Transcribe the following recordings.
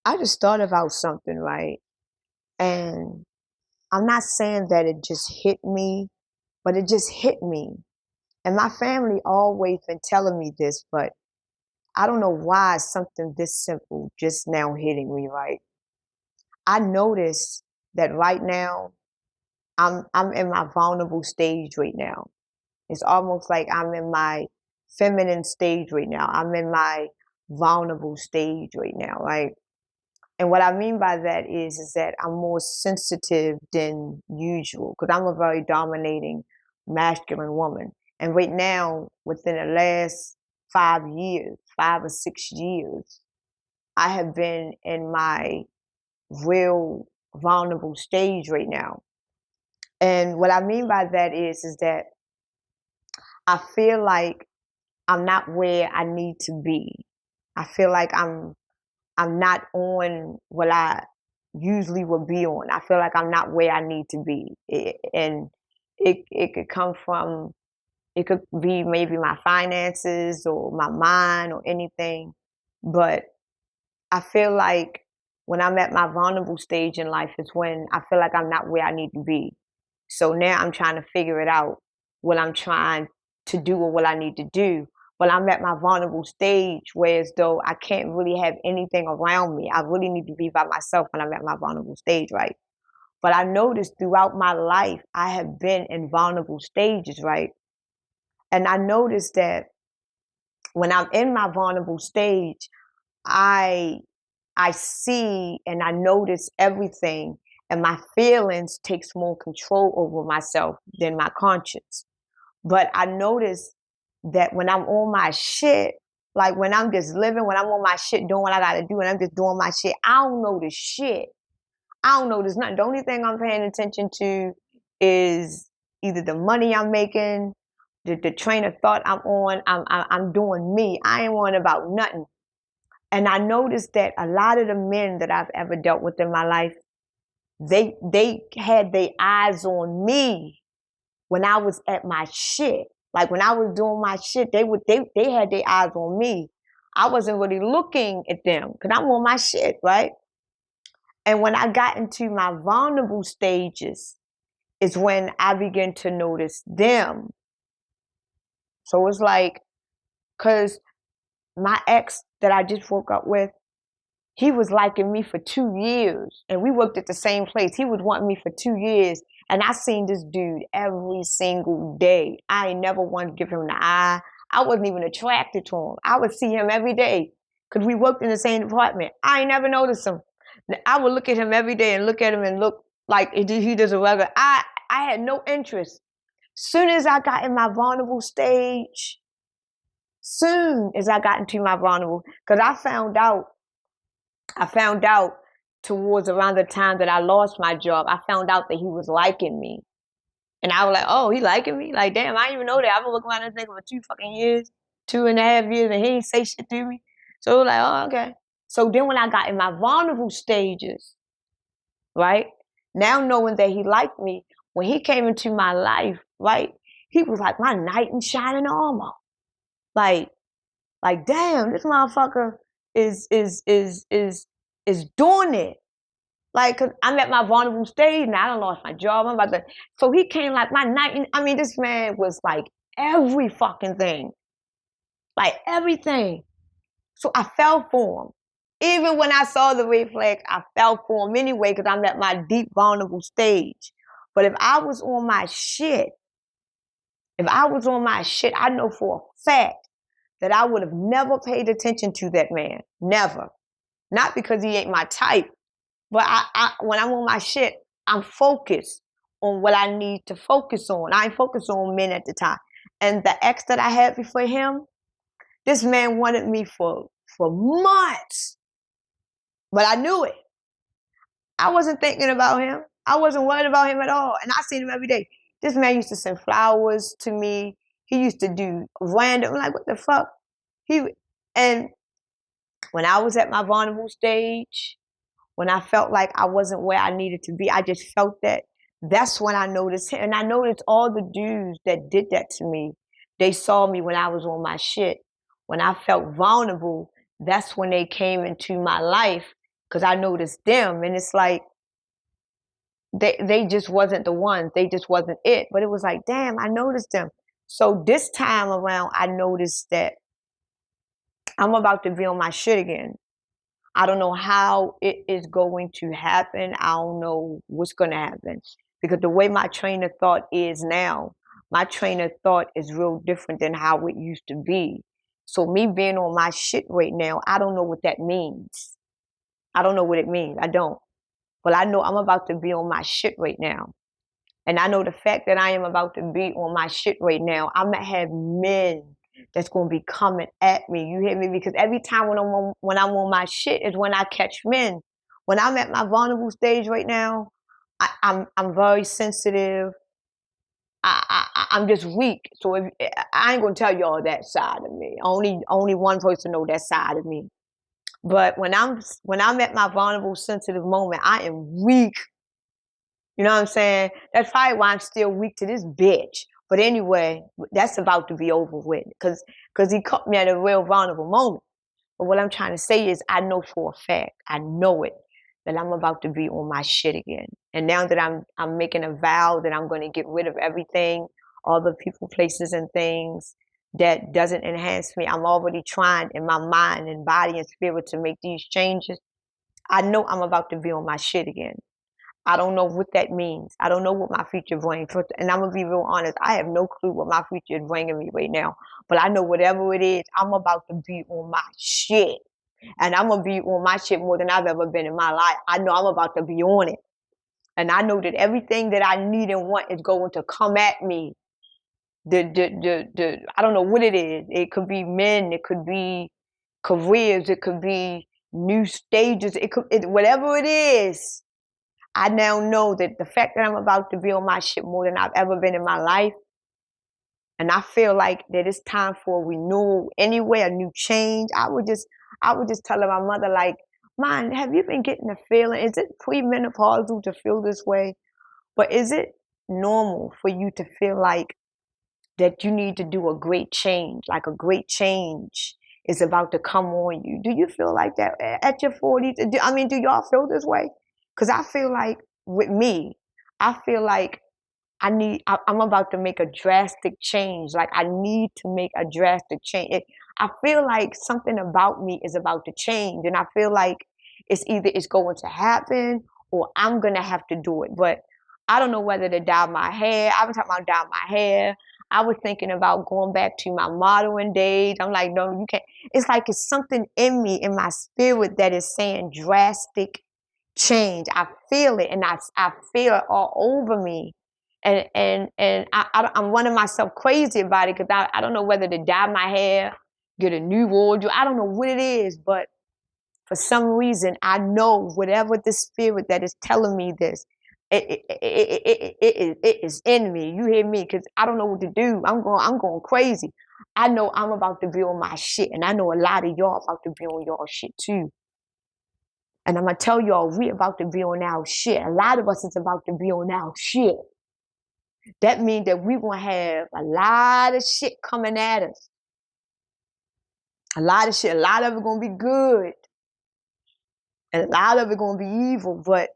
I just thought about something, right? And I'm not saying that it just hit me, but it just hit me. And my family always been telling me this, but I don't know why something this simple just now hitting me, right? I noticed that right now I'm in my vulnerable stage right now. It's almost like I'm in my feminine stage right now. I'm in my vulnerable stage right now, right? And what I mean by that is that I'm more sensitive than usual because I'm a very dominating masculine woman. And right now, within the last 5 years, 5 or 6 years, I have been in my real vulnerable stage right now. And what I mean by that is that I feel like I'm not where I need to be. I feel like I'm not on what I usually would be on. I feel like I'm not where I need to be. And it could come from, it could be maybe my finances or my mind or anything. But I feel like when I'm at my vulnerable stage in life is when I feel like I'm not where I need to be. So now I'm trying to figure it out, what I'm trying to do or what I need to do. But I'm at my vulnerable stage where as though I can't really have anything around me. I really need to be by myself when I'm at my vulnerable stage, right? But I noticed throughout my life, I have been in vulnerable stages, right? And I noticed that when I'm in my vulnerable stage, I I see and I notice everything, and my feelings takes more control over myself than my conscience. But I notice that when I'm on my shit, like when I'm just living, when I'm on my shit, doing what I gotta do, and I'm just doing my shit, I don't notice shit. I don't notice nothing. The only thing I'm paying attention to is either the money I'm making, the train of thought I'm on. I'm doing me. I ain't worrying about nothing. And I noticed that a lot of the men that I've ever dealt with in my life, they had their eyes on me when I was at my shit. Like when I was doing my shit, they had their eyes on me. I wasn't really looking at them because I'm on my shit, right? And when I got into my vulnerable stages, is when I began to notice them. So it's like, cause my ex that I just woke up with, he was liking me for 2 years and we worked at the same place. He was wanting me for 2 years and I seen this dude every single day. I ain't never wanted to give him the eye. I wasn't even attracted to him. I would see him every day because we worked in the same department. I ain't never noticed him. I would look at him every day and look at him and look like he does a regular. I had no interest. Soon as I got in my vulnerable stage, soon as I got into my vulnerable, because I found out towards around the time that I lost my job, I found out that he was liking me. And I was like, oh, he liking me? Like, damn, I didn't even know that. I've been looking around this nigga for 2 fucking years, 2.5 years, and he ain't say shit to me. So it was like, oh, okay. So then when I got in my vulnerable stages, right? Now knowing that he liked me, when he came into my life, right? He was like my knight in shining armor. Like, like, damn, this motherfucker is doing it. Like, cause I'm at my vulnerable stage now. I done lost my job. I'm about to. So he came like my night. I mean, this man was like every fucking thing, like everything. So I fell for him. Even when I saw the red flag, I fell for him anyway because I'm at my deep vulnerable stage. But if I was on my shit, I know for a fact that I would have never paid attention to that man. Never. Not because he ain't my type, but when I'm on my shit, I'm focused on what I need to focus on. I ain't focused on men at the time. And the ex that I had before him, this man wanted me for months. But I knew it. I wasn't thinking about him. I wasn't worried about him at all. And I seen him every day. This man used to send flowers to me. He used to do random, like, what the fuck? And when I was at my vulnerable stage, when I felt like I wasn't where I needed to be, I just felt that. That's when I noticed him. And I noticed all the dudes that did that to me. They saw me when I was on my shit. When I felt vulnerable, that's when they came into my life because I noticed them, and it's like they just wasn't the ones. They just wasn't it. But it was like, damn, I noticed them. So this time around, I noticed that I'm about to be on my shit again. I don't know how it is going to happen. I don't know what's going to happen. Because the way my train of thought is now, my train of thought is real different than how it used to be. So me being on my shit right now, I don't know what that means. I don't know what it means. I don't. But I know I'm about to be on my shit right now. And I know the fact that I am about to be on my shit right now, I'm gonna have men that's gonna be coming at me. You hear me? Because every time when I'm on my shit is when I catch men. When I'm at my vulnerable stage right now, I'm very sensitive. I'm just weak. So if, I ain't gonna tell y'all that side of me. Only one person know that side of me. But when I'm at my vulnerable, sensitive moment, I am weak. You know what I'm saying? That's probably why I'm still weak to this bitch. But anyway, that's about to be over with because he caught me at a real vulnerable moment. But what I'm trying to say is I know for a fact, I know it, that I'm about to be on my shit again. And now that I'm making a vow that I'm going to get rid of everything, all the people, places, and things that doesn't enhance me. I'm already trying in my mind and body and spirit to make these changes. I know I'm about to be on my shit again. I don't know what that means. I don't know what my future brings. And I'm going to be real honest. I have no clue what my future is bringing me right now. But I know whatever it is, I'm about to be on my shit. And I'm going to be on my shit more than I've ever been in my life. I know I'm about to be on it. And I know that everything that I need and want is going to come at me. I don't know what it is. It could be men. It could be careers. It could be new stages. Whatever it is. I now know that the fact that I'm about to be on my shit more than I've ever been in my life, and I feel like that it's time for a renewal anyway, a new change. I would just tell my mother, like, "Man, have you been getting a feeling? Is it premenopausal to feel this way? But is it normal for you to feel like that you need to do a great change, like a great change is about to come on you? Do you feel like that at your 40s? I mean, do y'all feel this way? Because I feel like with me, I feel like I'm about to make a drastic change. Like I need to make a drastic change. I feel like something about me is about to change. And I feel like it's going to happen or I'm going to have to do it. But I don't know whether to dye my hair. I was talking about dye my hair. I was thinking about going back to my modeling days. I'm like, no, you can't. It's like it's something in me, in my spirit that is saying drastic change. I feel it and I feel it all over me. And I'm running myself crazy about it because I don't know whether to dye my hair, get a new wardrobe. I don't know what it is, but for some reason, I know whatever the spirit that is telling me this, it is in me. You hear me? Because I don't know what to do. I'm going crazy. I know I'm about to be on my shit, and I know a lot of y'all about to be on y'all shit too. And I'm gonna tell y'all, we about to be on our shit. A lot of us is about to be on our shit. That means that we gonna have a lot of shit coming at us. A lot of shit. A lot of it gonna be good. And a lot of it gonna be evil. But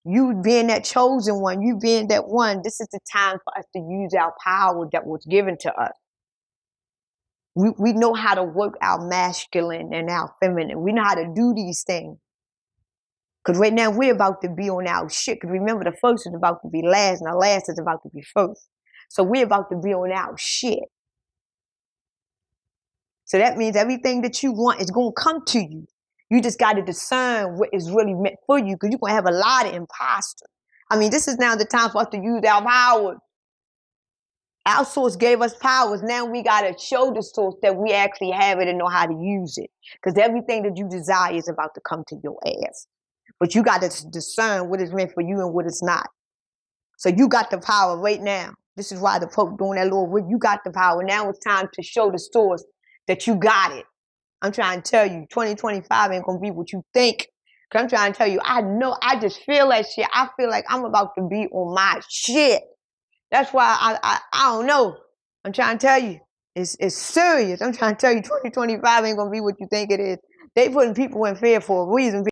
you being that chosen one, you being that one, this is the time for us to use our power that was given to us. We know how to work our masculine and our feminine. We know how to do these things. Because right now we're about to be on our shit. Because remember, the first is about to be last, and the last is about to be first. So we're about to be on our shit. So that means everything that you want is going to come to you. You just got to discern what is really meant for you because you're going to have a lot of imposters. I mean, this is now the time for us to use our powers. Our source gave us powers. Now we got to show the source that we actually have it and know how to use it. Because everything that you desire is about to come to your ass. But you got to discern what is meant for you and what is not. So you got the power right now. This is why the Pope doing that little work. You got the power. Now it's time to show the source that you got it. I'm trying to tell you, 2025 ain't going to be what you think. Because I'm trying to tell you, I know, I just feel that shit. I feel like I'm about to be on my shit. That's why I don't know. I'm trying to tell you, it's serious. I'm trying to tell you, 2025 ain't going to be what you think it is. They putting people in fear for a reason.